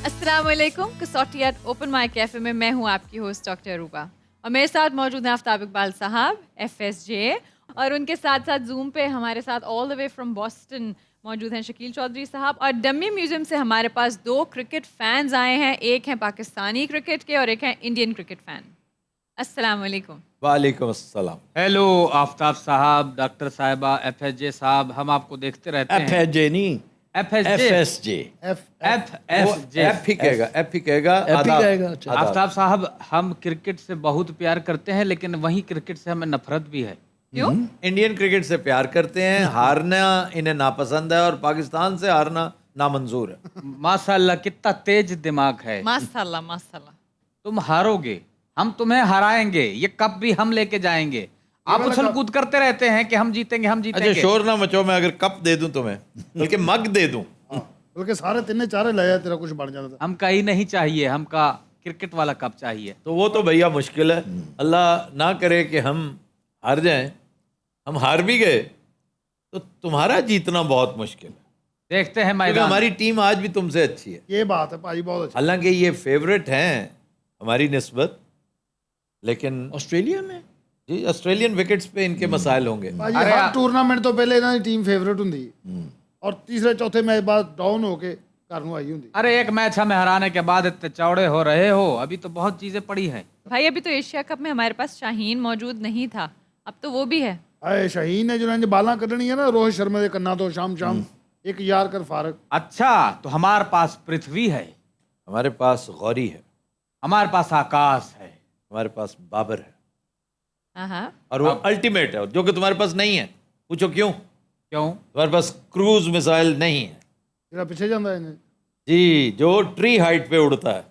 अस्सलाम वालेकुम। कसौटियात open mic cafe में मैं हूँ आपकी होस्ट डॉक्टर रूबा और मेरे साथ मौजूद हैं आफ्ताब इकबाल साहब FSJ और उनके साथ साथ जूम पे हमारे साथ all the way from Boston मौजूद हैं शकील चौधरी साहब। और डमी म्यूज़ियम से हमारे पास 2 क्रिकेट फ़ैन्स आए हैं, एक हैं पाकिस्तानी क्रिकेट के और एक हैं इंडियन क्रिकेट फ़ैन। अस्सलाम वालेकुम। वालेकुम अस्सलाम। हेलो आफ्ताब साहब, डॉक्टर साहिबा, FSJ साहब, हम आपको देखते रहते हैं। FSJ नहीं, FSJ FSJ। FSJ एफ ही कहेगा, एफ ही कहेगा, एफ ही आदाब, कहेगा, अच्छा। आदाब। आफ्ताब साहब, हम क्रिकेट से बहुत प्यार करते हैं, लेकिन वहीं क्रिकेट से हमें नफरत भी है। क्यों? इंडियन क्रिकेट से प्यार करते हैं, हारना इन्हें नापसंद है और पाकिस्तान से हारना नामंजूर है। माशाल्लाह, कितना तेज दिमाग है। माशाल्लाह माशाल्लाह। तुम हारोगे, हम तुम्हें हराएंगे, ये कप भी हम लेके जाएंगे। आप उछल कूद करते रहते हैं कि हम जीतेंगे, हम अच्छा जीतेंगे। शोर ना मचो, मैं अगर कप दे दूं तुम्हें, बल्कि मग दे दूं, बल्कि सारे तिन्ने चारे लाया तेरा कुछ बन जाता था। हमका ही नहीं चाहिए, हमका क्रिकेट वाला कप चाहिए। तो वो तो भैया मुश्किल है। अल्लाह ना करे कि हम हार जाएं, हम हार भी गए तो तुम्हारा जीतना बहुत मुश्किल है, देखते हैं क्योंकि मैदान। हमारी टीम आज भी तुमसे अच्छी है। ये बात है भाई, बहुत अच्छा। हालांकि ये फेवरेट हैं हमारी निस्बत, लेकिन ऑस्ट्रेलिया में जी ऑस्ट्रेलियन विकेट्स पे इनके मसाइल होंगे। भाजी अरे हर टूर्नामेंट तो पहले इन्हों की टीम फेवरेट होंगी और तीसरे चौथे मैच बाद डाउन होके घर ਨੂੰ आई होंगी। अरे एक मैच हमें हराने के बाद इतने चौड़े हो रहे हो, अभी तो बहुत चीजें पड़ी हैं। भाई अभी तो एशिया कप में हमारे पास शाहीन मौजूद नहीं था, अब तो वो भी है। आए शाहीन ने जिन्होंने बाला कढ़नी है ना रोहित शर्मा के कन्ना तो शाम शाम एक यार कर फारक। अच्छा, तो हमारे पास पृथ्वी है, हमारे पास गौरी है, हमारे पास आकाश है। हमारे पास बाबर है, हाँ और वो अल्टीमेट है, जो कि तुम्हारे पास नहीं है। पूछो क्यों? क्यों? तुम्हारे पास क्रूज मिसाइल नहीं है तेरा पीछे जाता है इन्हें। जी, जो ट्री हाइट पे उड़ता है,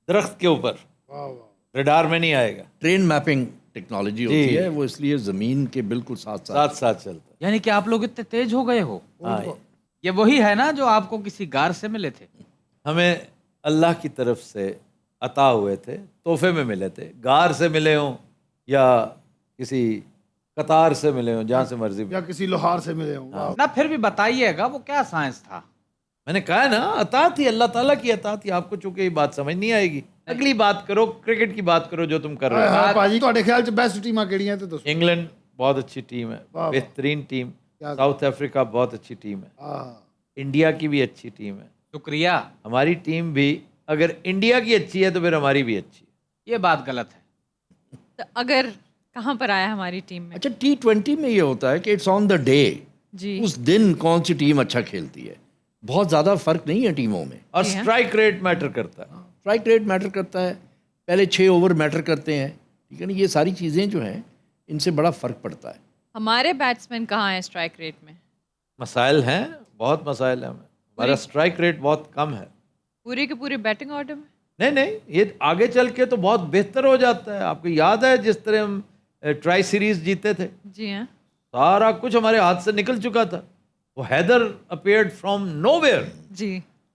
दरख्त के ऊपर, वाह वाह। रडार में नहीं आएगा, ट्रेन मैपिंग टेक्नोलॉजी होती जी। है, वो इसलिए जमीन के बिल्कुल साथ साथ साथ साथ चलता यानी कि आप लोग इतने तेज हो गए हो। है। हाँ, ये वही है ना जो आपको किसी गार से मिले थे? हमें अल्लाह की तरफ से अता हुए थे, तोहफे में मिले थे। गार से मिले हों या किसी कतार से मिले हों, जहाँ से मर्जी मिले। या किसी लोहार से मिले हूँ। वाह। ना फिर भी बताइएगा वो क्या साइंस था? मैंने कहा है ना, अता थी, अल्लाह ताला की अता थी। आपको चूंकि ये बात समझ नहीं आएगी, अगली बात करो, क्रिकेट की बात करो जो तुम कर रहे हो। हाँ भाजी ਤੁਹਾਡੇ ਖਿਆਲ ਚ बेस्ट टीमां ਕਿਹੜੀਆਂ ਤੇ ਦੱਸੋ। इंग्लैंड बहुत अच्छी टीम है, वाह। बेहतरीन टीम। क्या- साउथ अफ्रीका बहुत अच्छी टीम है, हाँ इंडिया की भी अच्छी टीम है। शुक्रिया, हमारी टीम भी अगर इंडिया की अच्छी है तो फिर हमारी भी अच्छी है। ये बात गलत है। तो अगर कहाँ पर आया हमारी टीम में? अच्छा T20 में ये होता है कि इट्स ऑन द डे, जी उस दिन कौन सी टीम अच्छा खेलती है, बहुत ज़्यादा फर्क नहीं है टीमों में। और जी हाँ। स्ट्राइक रेट मैटर करता है। स्ट्राइक रेट मैटर करता है, पहले 6 ओवर मैटर करते हैं, ठीक है ना। ये सारी चीज़ें जो हैं इनसे बड़ा फ़र्क पड़ता है। हमारे बैट्समैन कहाँ हैं स्ट्राइक रेट में? मसाइल हैं, बहुत मसाइल हैं हमें। हमारा स्ट्राइक रेट बहुत कम है। पूरे के पूरे बैटिंग ऑर्डर में? नहीं नहीं, ये आगे चल के तो बहुत बेहतर हो जाता है। आपको याद है जिस तरह हम ट्राई सीरीज जीते थे, जी हाँ। सारा कुछ हमारे हाथ से निकल चुका था। वो Haider appeared from nowhere ji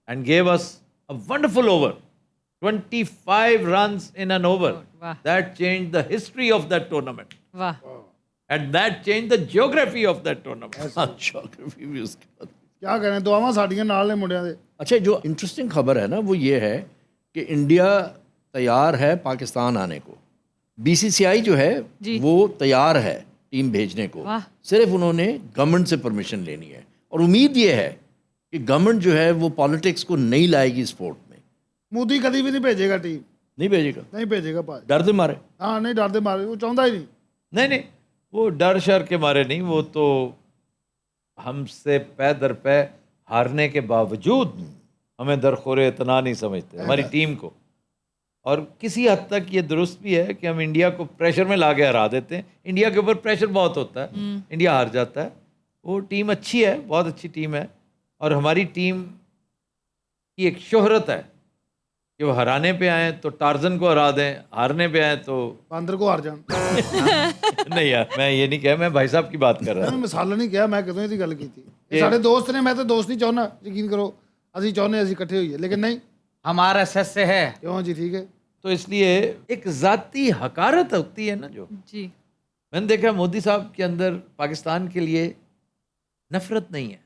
and gave us a wonderful over, 25 runs in an over. Wow. That changed the history of that tournament, वाह। and that changed the geography of that tournament. Geography भी उसके बाद। क्या करें, दुआवां साडियां नाल ने मुंडियां दे। अच्छा, जो इंटरेस्टिंग खबर है ना वो ये है कि इंडिया तैयार है पाकिस्तान आने को। BCCI जो है जी। वो तैयार है टीम भेजने को, वाह। सिर्फ उन्होंने गवर्नमेंट से परमिशन लेनी है। और उम्मीद ये है कि गवर्नमेंट जो है वो पॉलिटिक्स को नहीं लाएगी स्पोर्ट में। मोदी कभी भी नहीं भेजेगा टीम, नहीं भेजेगा, नहीं भेजेगा भाई। डर दे मारे। हाँ नहीं डरते मारे, वो चाहता ही नहीं। नहीं नहीं, वो डर शर के मारे नहीं, वो तो हमसे पै दर पै हारने के बावजूद हमें दरखोरे इतना नहीं समझते हमारी टीम को। और किसी हद तक ये दुरुस्त भी है कि हम इंडिया को प्रेशर में ला के हरा देते हैं। इंडिया के ऊपर प्रेशर बहुत होता है, इंडिया हार जाता है। वो टीम अच्छी है, बहुत अच्छी टीम है, और हमारी टीम की एक शोहरत है कि वो हराने पे आए तो टार्जन को हरा दें, हारने पे आए तो बांदर को हार जान। नहीं यार, मैं ये नहीं कहा, मैं भाई साहब की बात कर रहा मैं हूँ। मिसाल नहीं किया, मैं कदों ਇਹਦੀ ਗੱਲ ਕੀਤੀ। ਇਹ ਸਾਡੇ ਦੋਸਤ ਨੇ, ਮੈਂ ਤਾਂ ਦੋਸਤ ਨਹੀਂ ਚਾਹੁੰਦਾ, ਯਕੀਨ ਕਰੋ। ਅਸੀਂ ਚਾਹੁੰਦੇ ਅਸੀਂ ਇਕੱਠੇ ਹੋਈਏ, लेकिन नहीं। हम RSS से है। क्यों जी, ठीक है। तो इसलिए एक ज़ाती हकारत होती है ना, जो जी मैंने देखा मोदी साहब के अंदर पाकिस्तान के लिए नफरत नहीं है,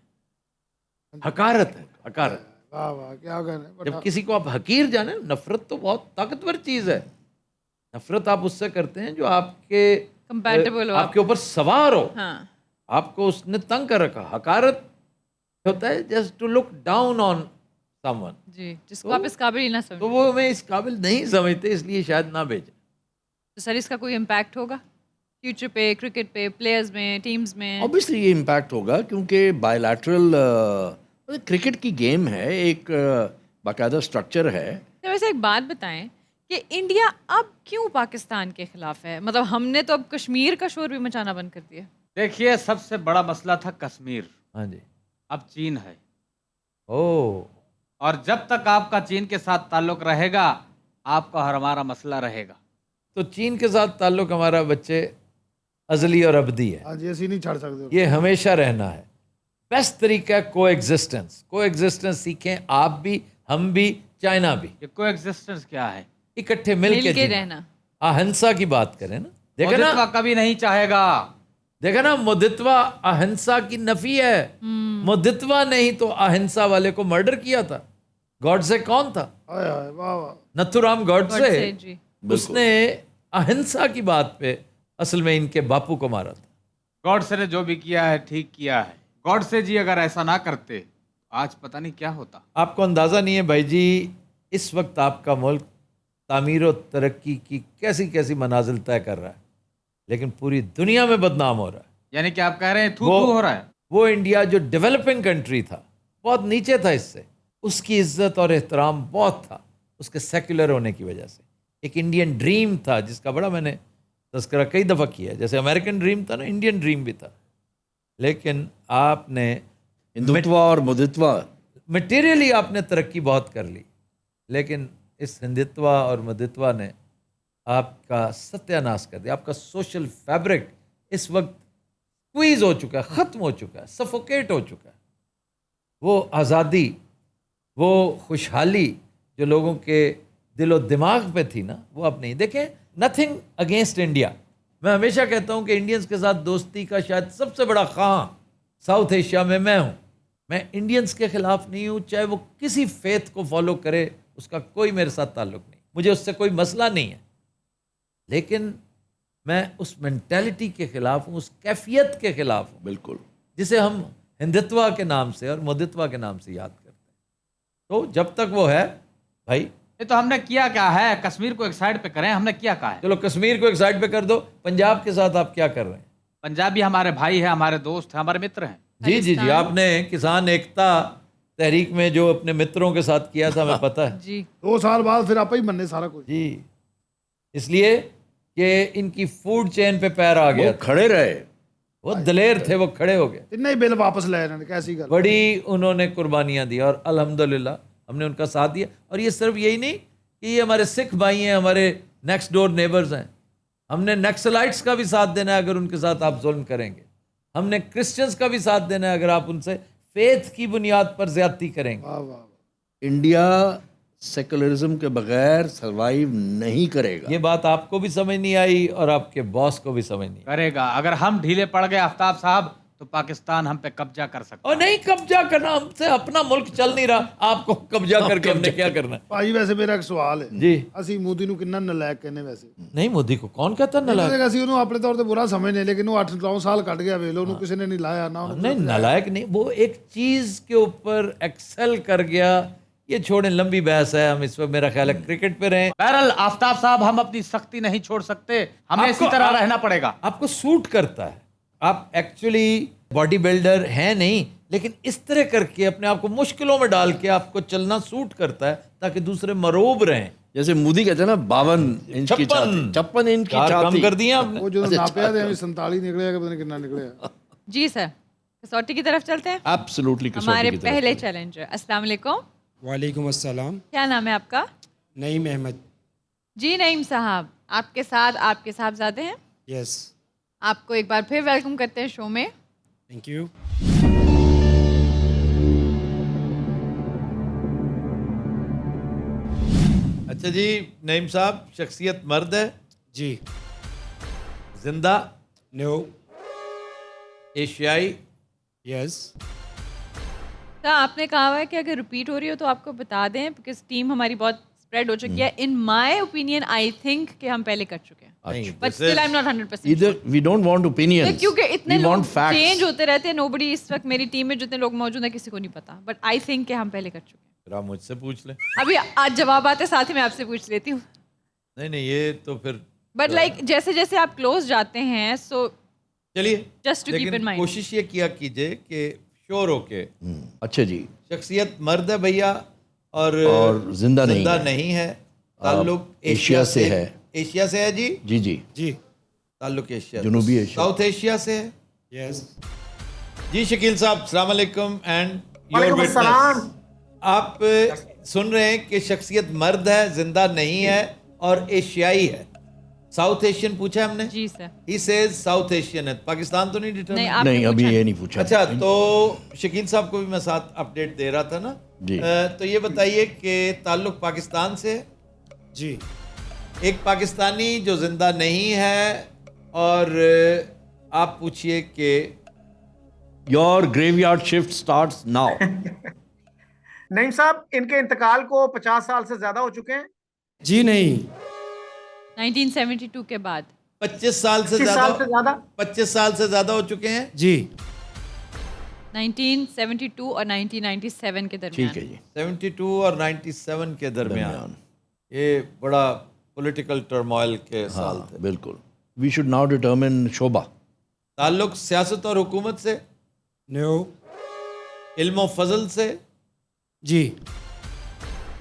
हकारत है, हकारत। वाह वाह क्या कहने जब किसी को आप हकीर जाने, नफरत तो बहुत ताकतवर चीज है। नफरत आप उससे करते हैं जो आपके Compatible हो आपके ऊपर सवार हो, हाँ आपको उसने तंग कर रखा। हकारत होता है just to look down on someone, जी, जिसको आप इस काबिल ही ना तो समझो। वो हमें इस काबिल नहीं समझते, इसलिए शायद ना भेजे। तो सर इसका कोई इम्पैक्ट होगा फ्यूचर पे, क्रिकेट पे, प्लेयर्स में, टीम्स में? ऑब्वियसली ये इम्पैक्ट होगा क्योंकि बायलैटरल क्रिकेट की गेम है, एक बाकायदा स्ट्रक्चर है। तो वैसे एक बात बताएं कि इंडिया अब क्यों पाकिस्तान के खिलाफ है? मतलब हमने तो अब कश्मीर का शोर भी मचाना बंद कर दिया। देखिए, सबसे बड़ा मसला था कश्मीर, हाँ जी। अब चीन है। ओ, और जब तक आपका चीन के साथ ताल्लुक रहेगा, आपका और हमारा मसला रहेगा। तो चीन के साथ ताल्लुक हमारा बच्चे अजली और अबदी है, हाँ जी ऐसी नहीं छाड़ सकते। ये हमेशा रहना है। बेस्ट तरीका है को एग्जिस्टेंस सीखें, आप भी, हम भी, चाइना भी, ये को एग्जिस्टेंस क्या है? इकट्ठे मिल के जीना। रहना। अहिंसा की बात करें ना, देखा मौजूदवा ना, कभी नहीं चाहेगा। देखा ना, मुदित्वा अहिंसा की नफी है। मुदित्वा नहीं तो अहिंसा वाले को मर्डर किया था। गॉडसे कौन था? हाय हाय वाह वाह। नथुराम गॉडसे। गॉडसे, जी। उसने अहिंसा की बात पे असल में इनके बापू को मारा था। गॉडसे ने जो भी किया है ठीक किया है। गॉडसे जी अगर ऐसा ना करते, आज पता नहीं क्या होता। आपको अंदाज़ा नहीं है भाई जी, इस वक्त आपका मुल्क तामीर और तरक्की की कैसी कैसी मनाजिल तय कर रहा है, लेकिन पूरी दुनिया में बदनाम हो रहा है। यानी कि आप कह रहे हैं थू वो- थू हो रहा है। वो इंडिया जो डेवलपिंग कंट्री था, बहुत नीचे था इससे, उसकी इज्जत और एहतराम बहुत था उसके सेक्युलर होने की वजह से। एक इंडियन ड्रीम था जिसका बड़ा मैंने तस्करा कई दफ़ा किया है। जैसे अमेरिकन ड्रीम था ना, इंडियन ड्रीम भी था। लेकिन आपने हिंदुत्व और मुदित्वा, मटेरियली आपने तरक्की बहुत कर ली, लेकिन इस हिंदुत्वा और मुदित्वा ने आपका सत्यानाश कर दिया। आपका सोशल फैब्रिक इस वक्त स्क्वीज हो चुका है, ख़त्म हो चुका है, सफोकेट हो चुका है। वो आज़ादी, वो खुशहाली जो लोगों के दिलो दिमाग पे थी ना, वो अब नहीं। देखें, नथिंग अगेंस्ट इंडिया। मैं हमेशा कहता हूँ कि इंडियंस के साथ दोस्ती का शायद सबसे बड़ा खां साउथ एशिया में मैं हूँ। मैं इंडियंस के ख़िलाफ़ नहीं हूँ, चाहे वो किसी फेथ को फॉलो करे, उसका कोई मेरे साथ ताल्लुक़ नहीं, मुझे उससे कोई मसला नहीं है। लेकिन मैं उस मेंटालिटी के ख़िलाफ़ हूँ, उस कैफियत के ख़िलाफ़ हूँ, बिल्कुल, जिसे हम हिंदुत्वा के नाम से और मुदित्वा के नाम से याद करते हैं। तो जब तक वो है भाई, ये तो हमने किया क्या है? कश्मीर को एक साइड पे करें, हमने किया क्या है? चलो कश्मीर को एक साइड पे कर दो, पंजाब के साथ आप क्या कर रहे हैं? पंजाबी हमारे भाई है, हमारे दोस्त हैं, हमारे मित्र हैं। जी जी जी, आपने किसान एकता तहरीक में जो अपने मित्रों के साथ किया था, हमें पता है जी। 2 साल बाद फिर आप ही बनने सारा कुछ। जी। इसलिए कि इनकी फूड चेन पे पैर आ गया वो था। खड़े रहे। वो दलेर थे, वो खड़े हो गए, इन्ने ही बिल वापस ले इन्होंने, कैसी गल। बड़ी उन्होंने कुर्बानियां दी और अल्हम्दुलिल्लाह हमने उनका साथ दिया। और ये सिर्फ यही नहीं कि ये हमारे सिख भाई हैं, हमारे नेक्स्ट डोर नेबर्स हैं, हमने नक्सलाइट्स का भी साथ देना है अगर उनके साथ आप जुल्म करेंगे। हमने क्रिश्चियंस का भी साथ देना है अगर आप उनसे फेथ की बुनियाद पर ज्यादती करेंगे। वाह वाह। इंडिया सेकुलरिज्म के बगैर सर्वाइव नहीं करेगा। ये बात आपको भी समझ नहीं आई और आपके बॉस को भी समझ नहीं आई। करेगा। अगर हम ढीले पड़ गए आफ्ताब साहब, तो पाकिस्तान हम पे कब्जा कर सकता और नहीं कब्जा करना, हमसे अपना मुल्क चल नहीं रहा, आपको कब्जा करके हमने क्या करना है? ਭਾਈ ਵੈਸੇ ਮੇਰਾ ਇੱਕ ਸਵਾਲ ਹੈ जी। ਅਸੀਂ ਮੋਦੀ ਨੂੰ ਕਿੰਨਾ ਨਲਾਇਕ ਕਹਿੰਦੇ ਵੈਸੇ? नहीं, मोदी को कौन कहता नलायक? ਨਹੀਂ ਅਸੀਂ ਉਹਨੂੰ ਆਪਣੇ ਤੌਰ ਤੇ ਬੁਰਾ ਸਮਝਦੇ ਲੇਕਿਨ ਉਹ 8-9 ਸਾਲ ਕੱਢ ਗਿਆ ਵੇਖ ਲਓ ਉਹਨੂੰ ਕਿਸੇ ਨੇ ਨਹੀਂ ਲਾਇਆ ਨਾ ਉਹਨੂੰ नहीं, नालायक नहीं, वो एक चीज के ऊपर एक्सेल कर गया। ये छोड़ें, लंबी बहस है, हम इस वक्त मेरा ख्याल है क्रिकेट पे रहें। बहरहाल आफ्ताब साहब, हम अपनी सख्ती नहीं छोड़ सकते, हमें इसी आपको- तरह आप- रहना पड़ेगा। आपको सूट करता है, आप एक्चुअली बॉडी बिल्डर हैं नहीं, लेकिन इस तरह करके अपने आप को मुश्किलों में डाल के आपको चलना सूट करता है ताकि दूसरे मरोब रहें। जैसे मोदी कहते हैं ना 52 इंच की 56 छाती, 56 इंच की चार कम छाती कर दिए आपने। ਉਹ ਜਦੋਂ ਨਾਪਿਆ ਤੇ 47 ਨਿਕਲਿਆ ਕਿ ਪਤਾ ਨਹੀਂ ਕਿੰਨਾ ਨਿਕਲਿਆ। जी सर, कसौटी की तरफ चलते हैं। एब्सोल्युटली हमारे पहले चैलेंजर, अस्सलाम वालेकुम, वालेकुम अस्सलाम। क्या नाम है आपका? नईम अहमद। जी नईम साहब, आपके साथ आपके साहबजादे हैं। यस, आपको एक बार फिर वेलकम करते हैं शो में। Thank you. अच्छा जी, नईम साहब, शख्सियत मर्द है, जी। जिंदा, नो। एशियाई, यस। तो आपने कहा हुआ है कि अगर रिपीट हो रही हो तो आपको बता दें, बिकॉज टीम हमारी बहुत स्प्रेड हो चुकी है. In my opinion I think कि हम पहले कर चुके हैं, नहीं, but this still I is- am not 100% Either we don't want opinions. क्योंकि इतने we लोग want facts. चेंज होते रहते हैं. नोबडी इस वक्त मेरी टीम में जितने लोग मौजूद हैं किसी को नहीं पता, बट आई थिंक कि हम पहले कर चुके हैं. फिर आप मुझसे पूछ लें. अभी आज जवाब आते साथ ही मैं आपसे पूछ लेती हूँ. नहीं नहीं, ये तो फिर बट लाइक जैसे जैसे आप क्लोज जाते हैं, सो चलिए. Just to keep लेकिन in mind. कोशिश ये किया कीजिए कि श्योर होके अच्छा जी. शख्सियत मर्द है भैया और जिंदा नहीं है. नहीं है. ताल्लुक एशिया से है. एशिया से है जी. जी जी. जी. ताल्लुक एशिया, जनूबी एशिया. साउथ एशिया से है. यस. जी शकील साहब, अस्सलाम वालेकुम एंड योर वालेकुम अस्सलाम। विटनेस. आप सुन रहे हैं कि शख्सियत मर्द है, जिंदा नहीं है और एशियाई है. साउथ एशियन पूछा हमने. जी sir. He says South Asian है. पाकिस्तान तो नहीं नहीं, डिटरमाइन. आपने नहीं अभी पूछा. ये नहीं पूछा. अच्छा, तो शकील साहब को भी मैं साथ अपडेट दे रहा था ना. जी. तो ये बताइए कि ताल्लुक पाकिस्तान से है. जी. एक पाकिस्तानी जो जिंदा नहीं है, और आप पूछिए कि your graveyard shift starts now. Naeem साहब, इनके इंतकाल को 50 साल से ज्यादा हो चुके हैं। जी नहीं. 1972 के बाद 25 साल से 25 साल से ज्यादा। 25 साल से ज्यादा हो चुके हैं. जी. 1972 और 1997 के दरमियान. ठीक है जी. 72 और 97 के दरमियान. दरमियान. ये बड़ा पॉलिटिकल टर्मोइल के साल हाँ, थे. बिल्कुल. वी शुड नाउ डिटरमिन शोभा. ताल्लुक सियासत और हुकूमत से, नो. इल्म और फजल से. जी.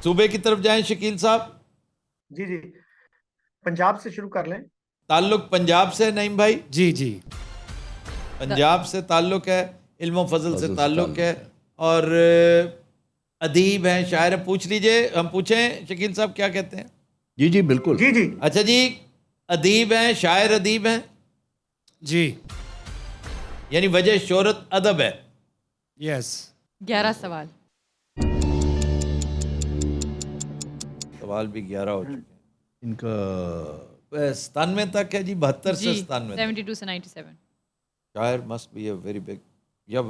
सूबे की तरफ जाएं शकील साहब. जी जी, पंजाब से शुरू कर लें। ताल्लुक पंजाब से नईम भाई. जी जी. पंजाब से ताल्लुक है. इल्म और फजल से ताल्लुक है. और अदीब हैं, शायर हैं. पूछ लीजिए. हम पूछें शकील साहब क्या कहते हैं. जी जी बिल्कुल. जी जी, अच्छा जी, अदीब हैं, शायर अदीब हैं, जी. यानी वजह शोहरत अदब है. यस. 11 सवाल. सवाल भी 11 हो चुके हैं. इनका 97 तक है जी. 72 से जी 97. 72 से 97. शायर must be a very big. या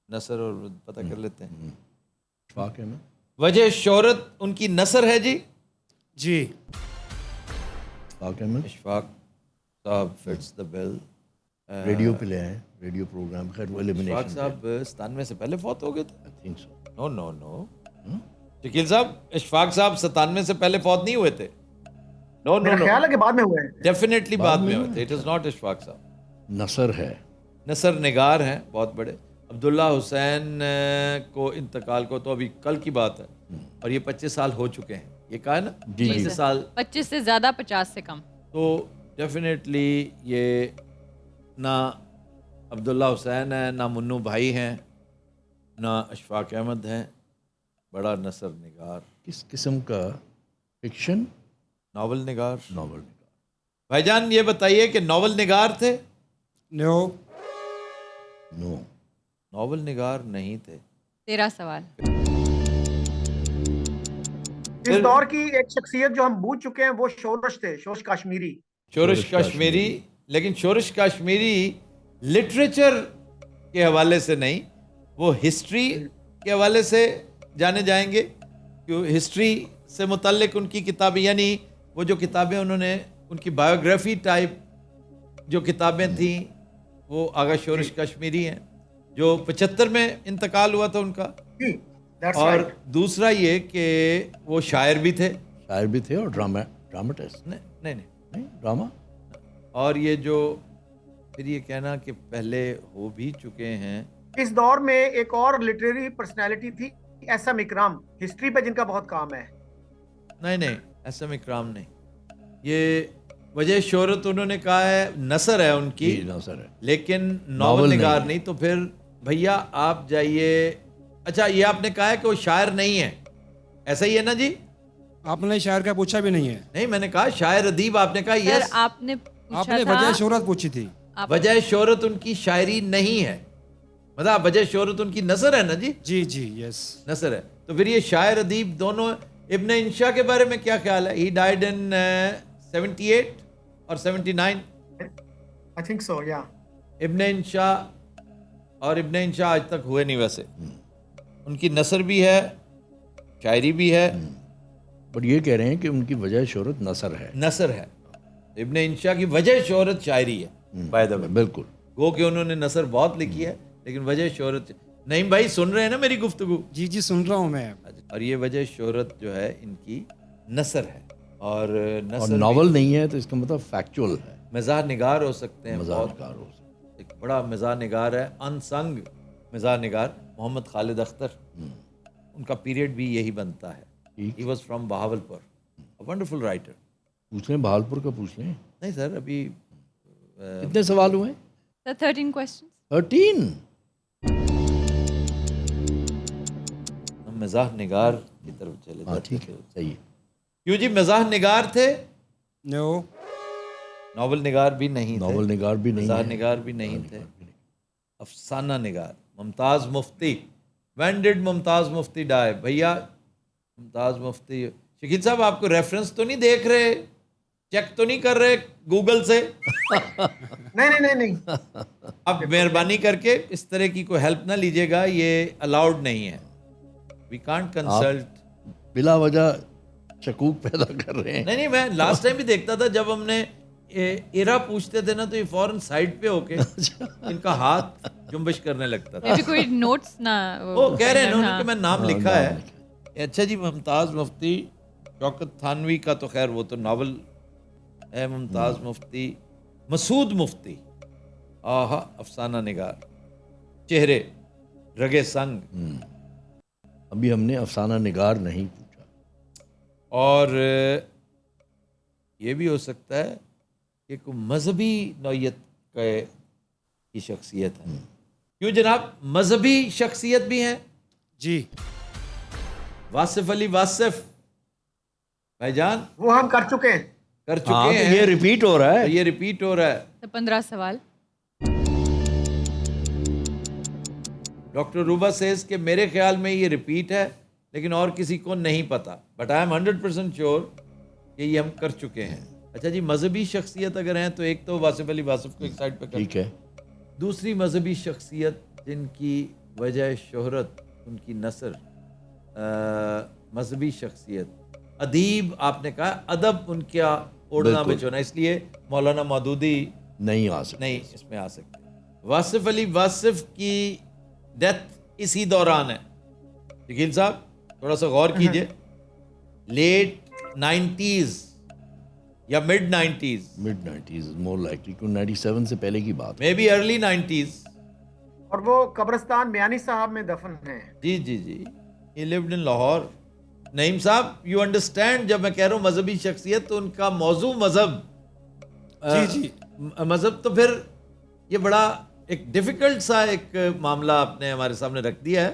नसर और पता कर लेते हैं. इशफाक है ना. वजह शोहरत उनकी नसर है जी. जी. इशफाक है ना. इशफाक साहब फिट्स द बिल. रेडियो पे ले आए. Radio program. खैर वो इशफाक एलिमिनेशन. साहब 97 से पहले फौत हो गए थे. I think so. No no no. Shakeel साहब, इशफाक साहब 97 से पहले फौत नहीं हुए थे. नो नो मेरा नो, ख्याल है कि बाद में हुए हैं। डेफिनेटली बाद में हुए थे. इट इज नॉट इशफाक साहब. नसर है. नसर निगार हैं बहुत बड़े. अब्दुल्ला हुसैन को इंतकाल को तो अभी कल की बात है, और ये 25 साल हो चुके हैं. ये कहा है ना. जी, जी. 25 साल. 25 से ज़्यादा, 50 से कम. तो डेफिनेटली ये ना अब्दुल्ला हुसैन है, ना मुन्नू भाई हैं, ना अशफाक अहमद हैं. बड़ा नसर निगार, किस किस्म का फिक्शन. नावल निगार. नॉवल. भाईजान ये बताइए कि नावल निगार थे. नो. नो. नावल निगार नहीं थे. 13 सवाल. इस दौर की एक शख्सियत जो हम बूझ चुके हैं वो शोरश थे, शोरश कश्मीरी। शोरश कश्मीरी. लेकिन शोरश कश्मीरी लिटरेचर के हवाले से नहीं, वो हिस्ट्री के हवाले से जाने जाएंगे. क्यों? हिस्ट्री से मुतल्लिक उनकी किताबें, यानी वो जो किताबें उन्होंने, उनकी बायोग्राफी टाइप जो किताबें थी, वो आगा शोरश कश्मीरी हैं, जो 75 में इंतकाल हुआ था उनका. जी, that's और right. दूसरा ये कि वो शायर भी थे. शायर भी थे और ड्रामेटिस्ट. नहीं नहीं नहीं. नहीं ड्रामा. और ये जो फिर ये कहना कि पहले हो भी चुके हैं. इस दौर में एक और लिटरेरी पर्सनैलिटी थी, एसएम इकराम, हिस्ट्री पे जिनका बहुत काम है। नहीं नहीं, एसएम इकराम नहीं. ये वजह शोहरत उन्होंने कहा है, नसर है उनकी, जी नसर है. लेकिन नावल नावल निगार नहीं. नहीं. तो फिर भैया आप जाइए. अच्छा, ये आपने कहा है कि वो शायर नहीं है, ऐसा ही है ना जी. आपने शायर का पूछा भी नहीं है. नहीं, मैंने कहा शायर अदीब. आपने कहा सर यस. आपने पूछा आपने था. वजह शोहरत पूछी थी. आप- वजह शोहरत उनकी शायरी नहीं है. मतलब वजह शोहरत उनकी नसर है ना जी. जी जी. यस. नसर है. तो फिर ये शायर अदीब दोनों. इब्न इंशा के बारे में क्या ख्याल है? ही डाइड इन 78 और 79. आई थिंक सो, या। इब्न इंशा, और इब्न इंशा आज तक हुए नहीं वैसे. उनकी नसर भी है, शायरी भी है, बट ये कह रहे हैं कि उनकी वजह शोहरत नसर है। नसर है। इब्न इंशा की वजह शोहरत शायरी है बाय द वे। बिल्कुल। गो कि उन्होंने नसर बहुत लिखी है, लेकिन वजह शोहरत नईम भाई सुन रहे हैं ना मेरी गुफ्तगू? जी जी सुन रहा हूँ मैं। और ये वजह शोहरत जो है इनकी नसर है। और और नसर नॉवल नहीं है तो इसका मतलब फैक्चुअल है, मज़ाह निगार हो सकते हैं। बहुत मज़ाकार हो सकता एक बड़ा मज़ाह निगार है, अनसंग मज़ाह निगार, मोहम्मद खालिद अख्तर। उनका पीरियड भी यही बनता है। ठीक। He was from Bahawalpur, wonderful writer. पूछ लें, बहालपुर का पूछ लें। नहीं सर, अभी कितने सवाल हुए? So 13 questions. 13। हम मज़ाह निगार की तरफ चले हाँ जाते ठीक थे। है, सही है। क्यों जी, मज़ाह निगार थे? नो। नॉवल निगार भी नहीं थे। नॉवल निगार भी नहीं मज़ाह है। निगार भी नहीं थे। अफसाना निगार Mumtaz Mufti. When did Mumtaz Mufti die? भैया मुमताज़ मुफ्ती, शकील साहब आपको रेफरेंस तो नहीं देख रहे, चेक तो नहीं कर रहे गूगल से? नहीं। आप मेहरबानी करके इस तरह की कोई हेल्प ना लीजिएगा, ये अलाउड नहीं है। We can't consult. बिला वजह शकूक पैदा कर रहे हैं। नहीं, मैं लास्ट टाइम भी देखता था जब हमने एरा पूछते थे ना, तो ये फौरन साइड पे होके इनका हाथ जुम्बिश करने लगता था। Maybe कोई notes ना वो कह रहे हैं ना हाँ। कि मैं नाम लिखा है। अच्छा जी, मुमताज़ मुफ्ती शौकत थानवी का तो खैर वो तो नावल है। मुमताज़ मुफ्ती, मसूद मुफ्ती, आहा अफसाना निगार, चेहरे रगे संग। अभी हमने अफसाना निगार नहीं पूछा। और ये भी हो सकता है कि कोई मजहबी नौयत की शख्सियत है। क्यों जनाब, मजहबी शख्सियत भी हैं? जी। वासिफ अली वासिफ भाईजान वो हम कर चुके हैं। कर हाँ, चुके तो हैं। ये रिपीट हो रहा है। ये रिपीट हो रहा है। तो 15 सवाल। डॉक्टर रूबा सेज कि मेरे ख्याल में ये रिपीट है, लेकिन और किसी को नहीं पता, बट आई एम 100% श्योर कि ये हम कर चुके हैं। अच्छा जी, मजहबी शख्सियत अगर हैं तो एक तो वासिफ अली वासिफ को एक साइड पे कर, ठीक है। दूसरी मजहबी शख्सियत जिनकी वजह शोहरत उनकी नसर, मजहबी शख्सियत अदीब, आपने कहा अदब उनका ओढ़ना बिल्कुल। बिछोना, इसलिए मौलाना मौदूदी नहीं आ सकते। नहीं इसमें आ सकते। वासिफ अली वासिफ की डेथ इसी दौरान है। शकील साहब थोड़ा सा गौर कीजिए, लेट 90s या mid 90s, mid 90s more likely, क्योंकि 97 से पहले की बात है। Maybe early 90s। और वो कब्रिस्तान मियानी साहब में दफन है। जी जी जी, he lived in Lahore. Naeem साहब, यू अंडरस्टैंड, जब मैं कह रहा हूँ मजहबी शख्सियत तो उनका मौजू मजहब। जी जी। मजहब तो फिर ये बड़ा एक डिफ़िकल्ट सा एक मामला आपने हमारे सामने रख दिया है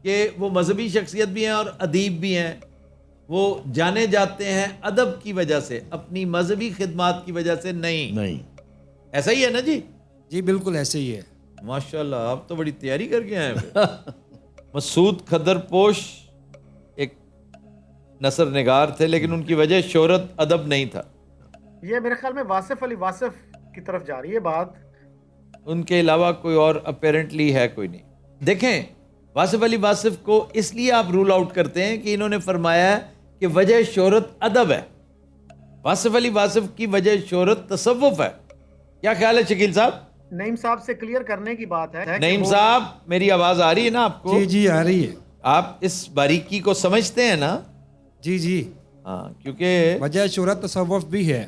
कि वो मजहबी शख्सियत भी हैं और अदीब भी हैं। वो जाने जाते हैं अदब की वजह से, अपनी मजहबी खिदमात की वजह से नहीं। ऐसा ही है ना जी? जी बिल्कुल ऐसे ही है। माशाल्लाह, आप तो बड़ी तैयारी करके आए हैं। मसूद खदरपोश एक नसर निगार थे, लेकिन उनकी वजह शोहरत अदब नहीं था। ये मेरे ख्याल में वासिफ अली वासिफ की तरफ जा रही है बात। उनके अलावा कोई और अपेरेंटली है कोई नहीं। देखें, वासिफ अली वासिफ को इसलिए आप रूल आउट करते हैं कि इन्होंने फरमाया कि वजह शोहरत अदब है। वासिफ अली वासिफ की वजह शोहरत तसव्वुफ है। क्या ख्याल है शकील साहब? नईम साहब से क्लियर करने की बात है कि नईम वो- साहब, मेरी आवाज आ रही है ना आपको? जी जी आ रही है। आप इस बारीकी को समझते हैं ना? जी जी। हाँ, क्योंकि वजह शोहरत तसव्वुफ भी है।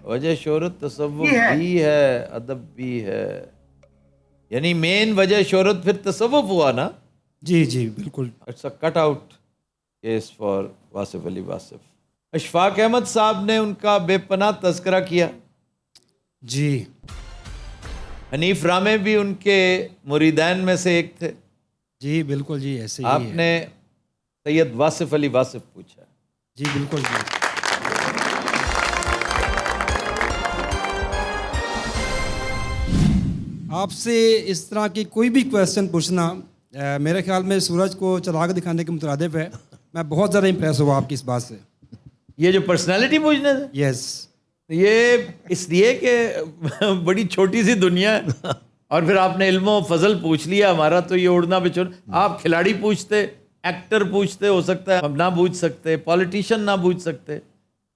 वजह शोहरत तसव्वुफ भी है। भी है, अदब भी है, यानी मेन वजह शोहरत फिर तसव्वुफ हुआ ना। जी जी बिल्कुल। It's a cut out case for Wasif Ali Wasif. Ashfaq Ahmed साहब ने उनका बेपनाह तज़किरा किया। जी हनीफ रामे भी उनके मुरीदैन में से एक थे। जी बिल्कुल जी ऐसे ही है। आपने सैयद वासिफ अली वासिफ पूछा। जी बिल्कुल जी। आपसे इस तरह की कोई भी क्वेश्चन पूछना मेरे ख्याल में सूरज को चला के दिखाने के मुतरादिफ है। मैं बहुत ज़्यादा इम्प्रेस हुआ आपकी इस बात से। ये जो पर्सनालिटी पूछने थे, यस। ये इसलिए कि बड़ी छोटी सी दुनिया है और फिर आपने इल्मो फजल पूछ लिया हमारा, तो ये उड़ना बिचुन। आप खिलाड़ी पूछते, एक्टर पूछते, हो सकता है हम ना पूछ सकते, पॉलिटिशियन ना पूछ सकते,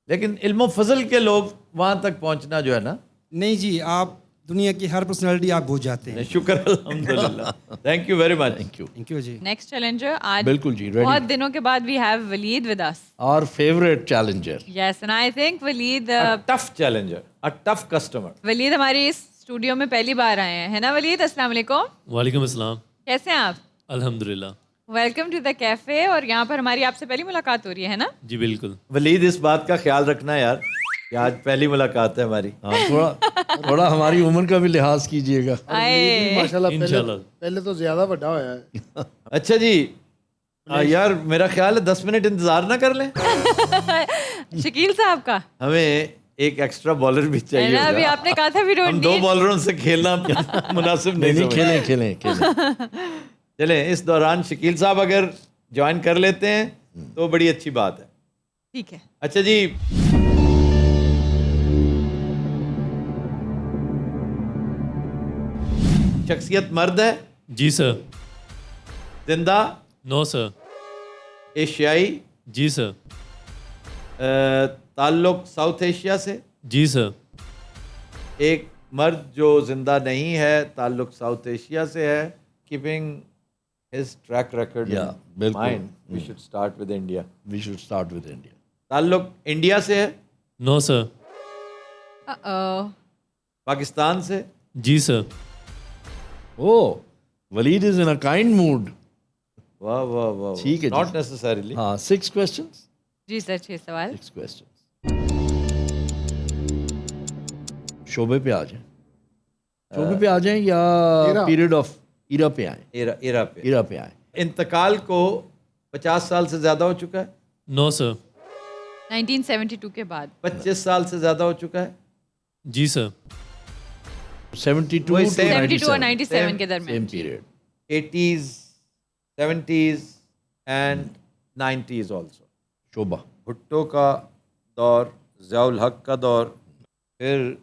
लेकिन इल्मो फजल के लोग वहां तक पहुंचना जो है ना, नहीं जी, आप दुनिया की हर पर्सनालिटी आप भूल जाते हैं। शुक्र अल्हम्दुलिल्लाह। Thank you very much. Thank you. Thank you जी। नेक्स्ट चैलेंजर आज बिल्कुल जी, ready। बहुत दिनों के बाद we have Waleed with us. Our favourite challenger. Yes, and I think Waleed tough challenger, a tough customer. Waleed हमारी इस स्टूडियो में पहली बार आए हैं, है ना वलीद? अस्सलाम वालेकुम। वालेकुम अस्सलाम। कैसे हैं आप? अल्हम्दुलिल्लाह। Welcome to the cafe. और यहाँ पर हमारी आपसे पहली मुलाकात हो रही है ना? जी बिल्कुल। वलीद, इस बात का ख्याल रखना यार कि आज पहली मुलाकात है हमारी। हाँ, थोड़ा हमारी उम्र का भी लिहाज कीजिएगा। आए माशाल्लाह इंशाल्लाह। पहले तो ज्यादा बड़ा होया है। अच्छा जी, यार मेरा ख्याल है 10 मिनट इंतजार ना कर लें। शकील साहब का हमें एक एक्स्ट्रा बॉलर भी है चाहिए ना? अभी होगा। आपने कहा था वी डोंट हम दो नीड। बॉलरों से खेलना मुनासिब नहीं नहीं, समझते। खेलें। चलें, इस दौरान शकील साहब अगर ज्वाइन कर लेते हैं तो बड़ी अच्छी बात है। ठीक है। अच्छा जी, शख्सियत मर्द है, जी सर। जिंदा, नो सर। एशियाई, जी सर। ताल्लुक साउथ एशिया से। जी सर। एक मर्द जो जिंदा नहीं है, ताल्लुक साउथ एशिया से है। Keeping his track record Yeah, बिल्कुल। Mind, we should start with India. We should start with India. ताल्लुक इंडिया से है, नो सर। पाकिस्तान से। जी sir. Oh, Waleed is in a kind mood. वाह वाह वाह। ठीक है जी। Not necessarily. हाँ, 6 questions। जी सर, 6 सवाल। 6 questions। शोबे पे आ जाएं। शोबे पे आ जाएं या इरा। पीरियड ऑफ इरा पे आए। इरा पे। इरा पे आए। इंतकाल को 50 साल से ज्यादा हो चुका है, नो सर। 1972 के बाद। 25 साल से ज्यादा हो चुका है। जी सर। 72 वही to same। 72 और 97 97 के दरमियान। Same period. 80s, 70s and 90s also. Shobha. Bhutto का दौर, ज़ियाउल हक का दौर, फिर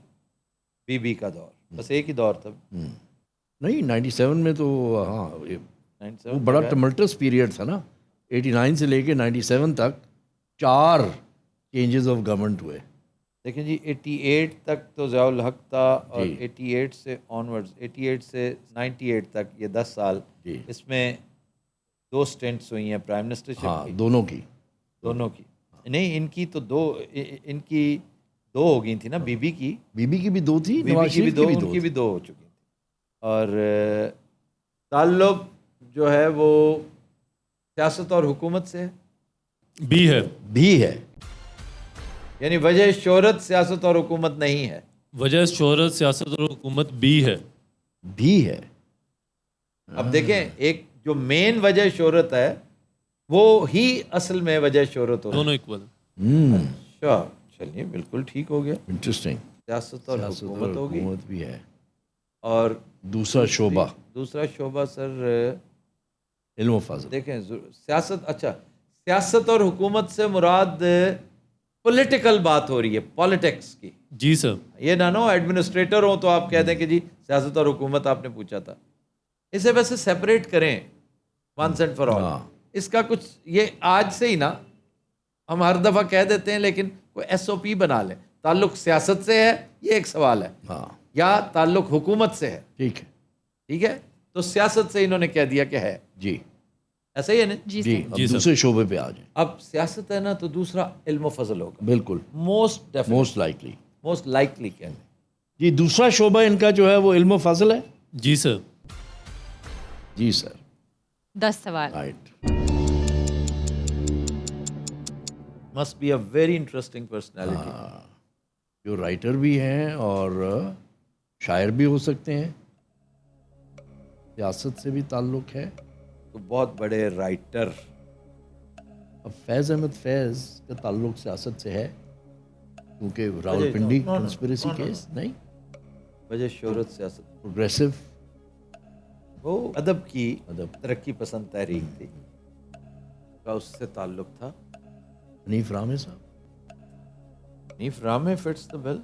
बीबी का दौर, बस एक ही दौर था। नहीं, 97 में तो हाँ, वो 97 बड़ा तक है। टमल्टस पीरियड था ना। 89 से लेके 97 तक 4 चेंजेस ऑफ गवर्नमेंट हुए। देखिए जी, 88 तक तो ज़ियाउल हक था, और जी। 88 से ऑनवर्ड्स, 88 से 98 तक, ये 10 साल, जी। इसमें 2 स्टेंट्स हुई हैं प्राइम मिनिस्टरशिप हाँ, की, दोनों की। दोनों की। नहीं, इनकी तो इनकी 2 हो गई थी ना, बीबी की। बीबी की भी 2 थी, बीबी नवाज की भी शरीफ 2, की भी उनकी 2 भी 2 हो चुकी थी। और ताल्लुक जो है वो सियासत और हुकूमत से है, बी है। भी है। यानी वजह शोहरत सियासत और हुकूमत नहीं है। वजह शोहरत सियासत और हुकूमत बी है। भी है। अब देखें, एक जो मेन वजह शोहरत है वो ही असल में वजह शोहरत हो। दोनों इक्वल। अच्छा, चलिए बिल्कुल ठीक हो गया। इंटरेस्टिंग। सियासत और सियासत और हुकूमत होगी। हुकूमत भी है। और दूसरा शोबा दूसरा शोबा सर, इल्म फाज़िल। देखें सियासत, अच्छा सियासत और हुकूमत से मुराद पॉलिटिकल बात हो रही है, पॉलिटिक्स की। जी सर। ये ना नो एडमिनिस्ट्रेटर हो तो आप कह दें कि जी सियासत और हुकूमत आपने पूछा था। इसे वैसे सेपरेट करें वंस एंड फॉर ऑल। हाँ। इसका कुछ ये आज से ही ना हम हर दफ़ा कह देते हैं, लेकिन कोई SOP बना लें। ताल्लुक सियासत से है, ये एक सवाल है, हाँ, या ताल्लुक हुकूमत से है। ठीक है ठीक है, तो सियासत से इन्होंने कह दिया कि है, जी। ऐसा ही है ना। जी जी, सर। अब जी सर। दूसरे शोबे पे आ जाए। अब सियासत है ना, तो दूसरा इल्म फजल होगा, बिल्कुल। Most most likely. Most likely कह लें। जी, दूसरा शोबा इनका जो है वो इल्म फाज़िल है। जी सर। जी सर। 10 सवाल। Right. Must be a very interesting personality. जो राइटर भी हैं और शायर भी हो सकते हैं। सियासत से भी ताल्लुक़ है। तो बहुत बड़े राइटर। अब फैज़ अहमद फैज़ का ताल्लुक़ सियासत से है, क्योंकि रावलपिंडी कंस्पिरेसी केस नहीं, वजह शोहरत सियासत, प्रोग्रेसिव वो अदब की अदब। तरक्की पसंद तहरीक थी का उससे ताल्लुक था। हनीफ रामे साहब। नीफ रामे fits the bill,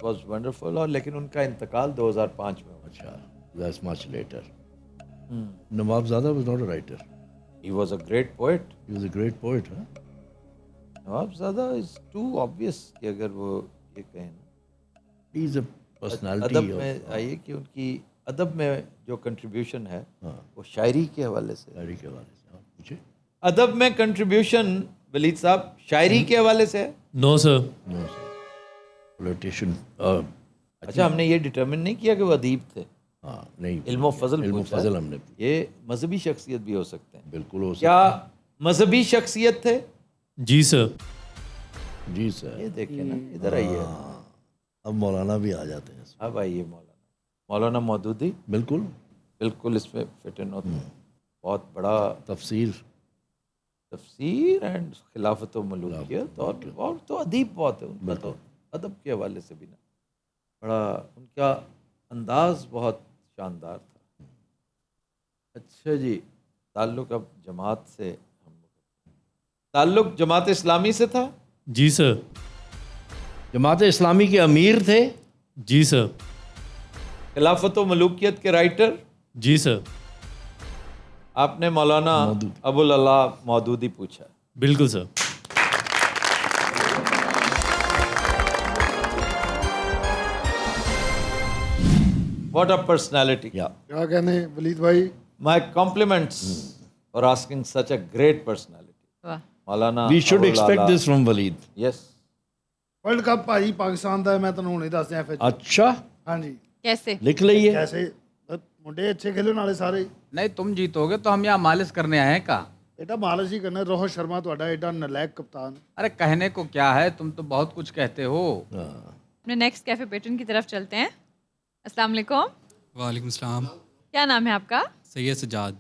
was wonderful. और लेकिन उनका इंतकाल 2005 में हुआ। अच्छा। That's much later. Nawabzada was not a writer. He was a great poet. He was a great poet, huh? Nawabzada is too obvious कि अगर वो ये कहें ना। He's a personality अदब of में आइए कि उनकी अदब में जो कंट्रीब्यूशन है हाँ। वो शायरी के हवाले से। शायरी के हवाले से। हाँ, पूछे? अदब में कंट्रीब्यूशन वलीद साहब शायरी के हवाले से है। No sir. No, sir. Politician. अच्छा, हमने ये डिटरमिन नहीं किया कि वो अदीब थे। हाँ, नहीं। इल्म फजल इल्म पूछा। फजल हमने पूछा। ये मजहबी शख्सियत भी हो सकते हैं। बिल्कुल हो क्या मजहबी शख्सियत थे? जी सर। सकता। जी सर। ये देखिए ना, इधर आइए। अब मौलाना भी आ जाते हैं इसमें। अब आइए मौलाना मौदूदी बिल्कुल। बिल्कुल इसमें फिट इन होते हैं। बहुत बड़ा तफसीर। तफसीर एंड खिलाफत व मलूकियत और तो अदीब बहुत है उनका, तो अदब के हवाले से भी ना बड़ा उनका अंदाज बहुत शानदार था। अच्छा जी, ताल्लुक़ अब जमात से ताल्लुक़ जमात इस्लामी से था। जी सर। जमात इस्लामी के अमीर थे। जी सर। खिलाफत व मलूकियत के राइटर। जी सर। आपने मौलाना मौदूदी। अबुल अला मौदूदी पूछा। बिल्कुल सर। What a personality. या क्या कहने वलीद भाई। My compliments for asking such a great personality. वाह। मौलाना वी शुड अबुल एक्सपेक्ट आला। This from Waleed. Yes. World cup भाई पाकिस्तान ਦਾ ਮੈਂ ਤੁਹਾਨੂੰ ਹੁਣੇ ਦੱਸ ਦਿਆਂ FA 'ਚ। अच्छा, ਹਾਂਜੀ कैसे? लिख लीजिए। कैसे मुंडे अच्छे खेले ਨਾਲੇ ਸਾਰੇ। नहीं तुम जीतोगे तो हम यहाँ मालिश करने आए हैं का? बेटा मालिश ही करना। रोहित शर्मा ਤੁਹਾਡਾ एडा नलायक कप्तान। अरे कहने को क्या है, तुम तो बहुत कुछ कहते हो। हाँ, अपने नेक्स्ट कैफे पेटर्न की तरफ चलते हैं। अस्सलाम वालेकुम। वालेकुम सलाम। क्या नाम है आपका? सैयद सजाद,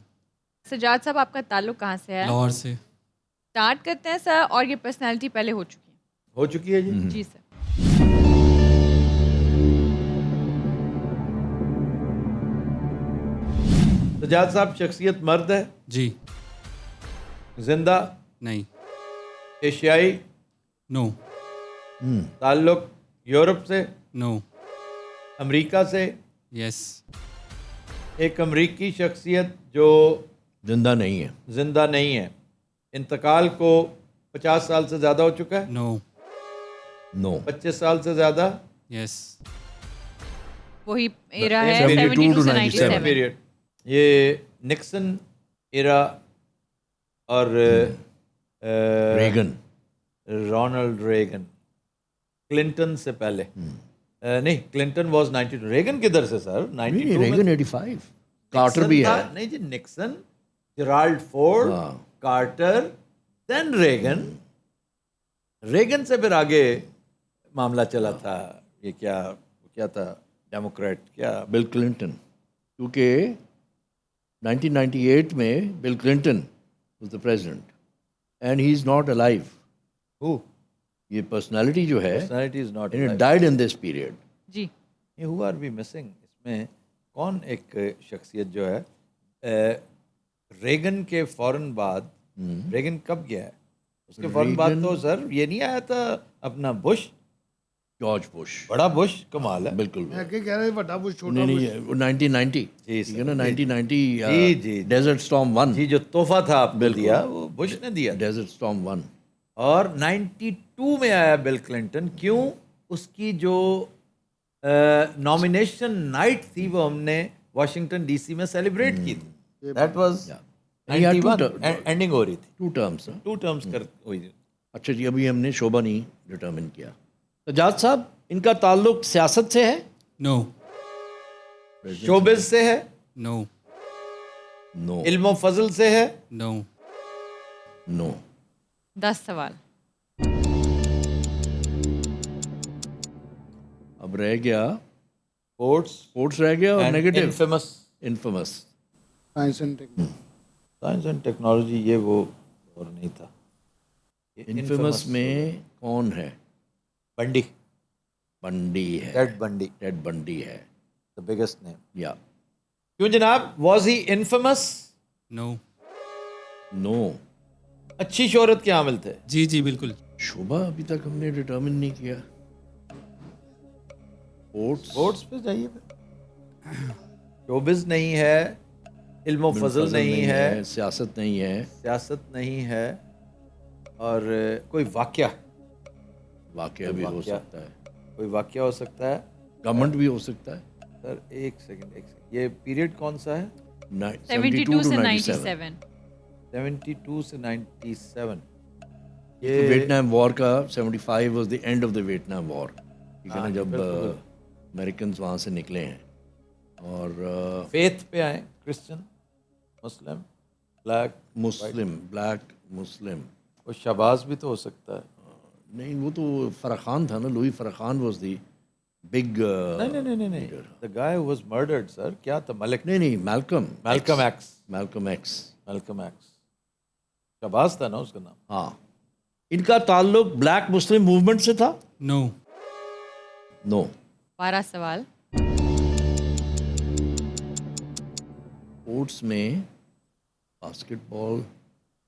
सजाद साहब, आपका ताल्लुक कहाँ से है? लाहौर से। स्टार्ट करते हैं सर। और ये पर्सनालिटी पहले हो चुकी हो चुकी है जी। है। जी सर। सजाद साहब शख्सियत मर्द है, जी। जिंदा, नहीं। एशियाई, नो। ताल्लुक यूरोप से, नो। अमेरिका से। यस। एक अमरीकी शख्सियत जो जिंदा नहीं है। जिंदा नहीं है, इंतकाल को 50 साल से ज़्यादा हो चुका है। नो। नो। 25 साल से ज़्यादा। यस। वही एरा है 72 72 to से 97 97। पीरियड। ये निक्सन एरा और रेगन। रोनाल्ड रेगन, क्लिंटन से पहले। नहीं, क्लिंटन वाज 92। रेगन किधर से सर? 92 में रेगन 85। कार्टर निक्सन भी था। है। नहीं जी, निक्सन, जेराल्ड फोर्ड, हाँ। Carter, then Reagan. रेगन से फिर आगे मामला चला था। ये क्या था? डेमोक्रेट क्या? बिल क्लिंटन, क्योंकि 1998 में Bill Clinton was the president and he is not alive. Who? ये पर्सनालिटी जो है, Personality is not it alive. Died in this period. जी। ये who are we missing? इसमें कौन एक शख्सियत जो है रेगन के फौरन बाद, रेगन कब गया है? उसके फौरन बाद तो सर ये नहीं आया था अपना बुश, जॉर्ज बुश। बड़ा बुश। कमाल है। बिल्कुल। मैं आगे कह रहे बड़ा बुश छोटा नहीं बुश। नहीं, वो 1990। जी ठीक है ना, सर। 1990 जी। Desert storm 1। जी, जो तोहफा था आपने बिल्कुल। दिया वो बुश ने दिया। Desert storm 1। और 92 में आया बिल क्लिंटन। क्यों? उसकी जो नॉमिनेशन नाइट थी वो हमने वाशिंगटन डीसी में सेलिब्रेट की थी। That was Yeah, two 91 ending हो रही थी। 2 टर्म्स। 2 टर्म्स कर हुई थी। अच्छा जी, अभी हमने शोभा नहीं डिटर्मिन किया। सजाद साहब, इनका ताल्लुक सियासत से है? नो। शोबिज से है? नो। नो। इल्म फजल से है? नो। नो। 10 सवाल। अब रह गया स्पोर्ट्स स्पोर्ट्स रह गया और negative infamous. Infamous. Science and technology. Science and technology ये वो और नहीं था। ये इनफेमस में कौन है? बंडी। बंडी है। टेड बंडी, टेड बंडी है। The biggest name. या क्यों जनाब? Was he infamous? No. No. अच्छी शोहरत के आमिल थे। जी जी बिल्कुल। शोभा अभी तक हमने डिटर्मिन नहीं किया। स्पोर्ट्स। स्पोर्ट्स पे जाइए फिर। शोबिज़ नहीं है, इल्म फजल नहीं है, सियासत नहीं है, सियासत नहीं है, और कोई वाक़या, वाकया भी हो वाकया। सकता है, कोई वाक़या हो सकता है। गवर्नमेंट भी हो सकता है। सर एक सेकंड, ये पीरियड कौन सा है? 72 से 97। 72 से 97। ये वियतनाम वॉर का 75 was the end of the Vietnam war, ठीक है ना, जब अमेरिकन वहाँ से निकले हैं। और फेथ पे आए, क्रिश्चियन, मुस्लिम, ब्लैक, ब्लैक मुस्लिम, वो शहबाज भी तो हो सकता है। नहीं, वो तो फराह खान था ना, लुई Farah Khan was the big नहीं, the guy who was murdered, sir, क्या था? नहीं, मैल्कम एक्स। शहबाज था ना उसका नाम। हाँ, इनका ताल्लुक ब्लैक मुस्लिम मूवमेंट से था? No. नो। 12 सवाल। स्पोर्ट्स में बास्केटबॉल,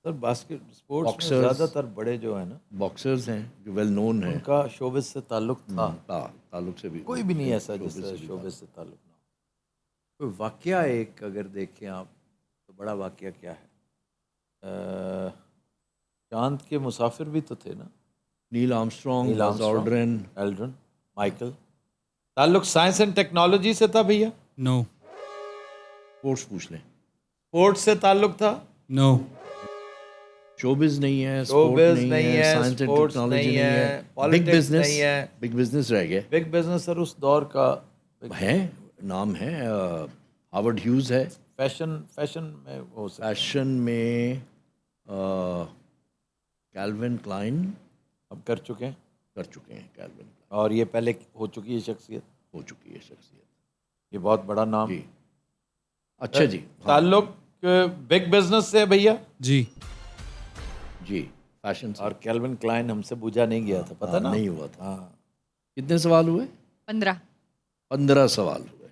सर बास्केट स्पोर्ट्स में Boxers. ज़्यादातर बड़े जो है ना, बॉक्सर्स हैं जो वेल नोन हैं, उनका शोबिस से ताल्लुक था। ताल्लुक से भी कोई भी नहीं ऐसा शोबिस जिसका से भी शोबिस से ताल्लुक ना हो। कोई वाक़या एक अगर देखें आप, तो बड़ा वाक़या क्या है? चांद के मुसाफिर भी तो थे ना, Neil Armstrong, Neil Buzz Armstrong, Aldrin. Aldrin, Michael. ताल्लुक साइंस एंड टेक्नोलॉजी से था भैया? No. स्पोर्ट्स पूछ लें। स्पोर्ट्स से ताल्लुक था? No. शोबिज नहीं है, शोबिज़ स्पोर्ट नहीं है, साइंस एंड स्पोर्ट्स टेक्नोलॉजी नहीं नहीं है, है, बिग पॉलिटिक्स बिजनेस नहीं है। बिग बिजनेस रह गए बिग बिजनेस सर उस दौर का है, नाम है हार्वर्ड ह्यूज है। फैशन में हो सकता है। फैशन में कैल्विन क्लाइन अब कर चुके हैं, कैल्विन और ये पहले हो चुकी है शख्सियत, हो चुकी है शख्सियत। ये बहुत बड़ा नाम। जी, अच्छा जी, हाँ, ताल्लुक बिग बिजनेस से है भैया जी। जी, फैशन से। और कैल्विन क्लाइन हमसे बूझा नहीं गया था, पता ना? नहीं हुआ था। हाँ, कितने सवाल हुए? 15। 15 सवाल हुए।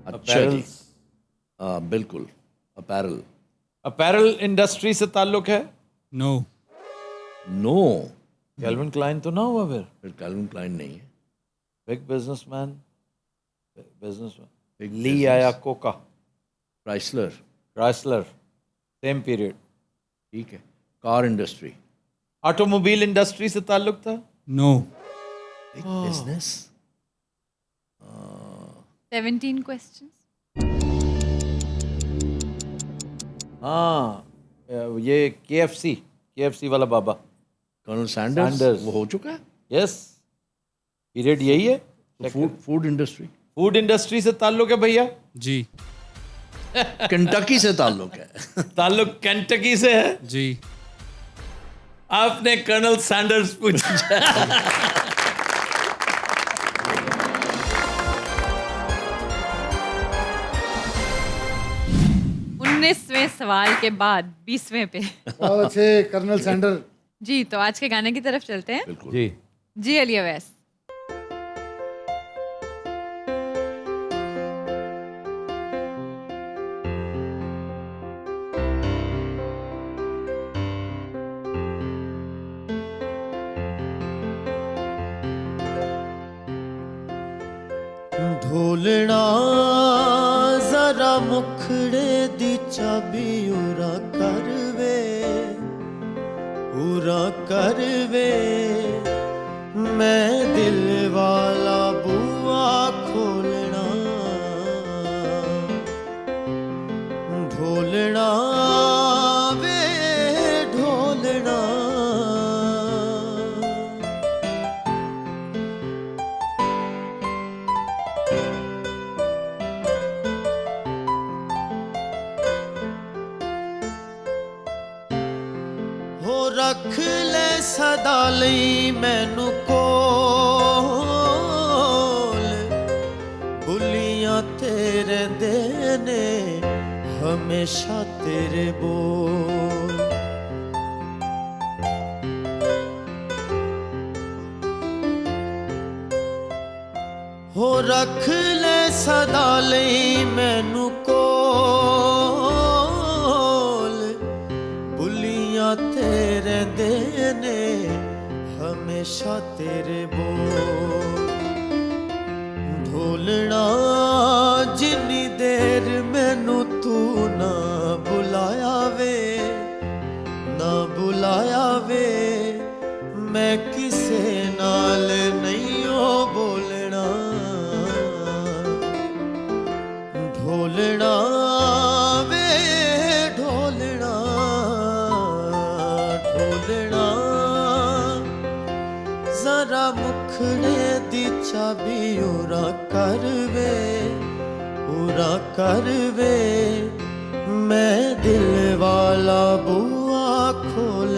अच्छा जी, अपैरल्स। हाँ बिल्कुल, अपैरल। अपैरल इंडस्ट्री से ताल्लुक है? No. नो, कैल्विन क्लाइन तो ना हुआ फिर? कैल्विन क्लाइन नहीं है। बिग बिजनेसमैन Big ली business. आया, कोका, क्राइसलर, सेम पीरियड। ठीक है। कार इंडस्ट्री, ऑटोमोबाइल इंडस्ट्री से ताल्लुक था? No. Big business. 17 क्वेश्चंस। हाँ, ये KFC वाला बाबा, कर्नल सैंडर्स, सैंडर्स। वो हो चुका है। यस, पीरियड यही है। तो फूड इंडस्ट्री, फूड इंडस्ट्री से ताल्लुक है भैया? जी। कंटकी से ताल्लुक है। ताल्लुक केंटकी से है। जी। आपने कर्नल सैंडर्स पूछा। 19वें सवाल के बाद 20वें पे। बहुत अच्छे कर्नल सैंडर। जी, तो आज के गाने की तरफ चलते हैं। जी, जी अली अवैस। ढोलना जरा मुखड़े दी चाबी उरा करवे मैं दिल वाला बुआ खोलना ढोलना वे ढोलना हो रख ले सदा लई मैनू कोल बुलियां तेरे देने हमेशा तेरे बोल हो रख ले सदा लई मैनू कोल बुलियां तेरे देने हमेशा तेरे बोल रखने दी चाबी उरा करवे मैं दिल वाला बुआ खोल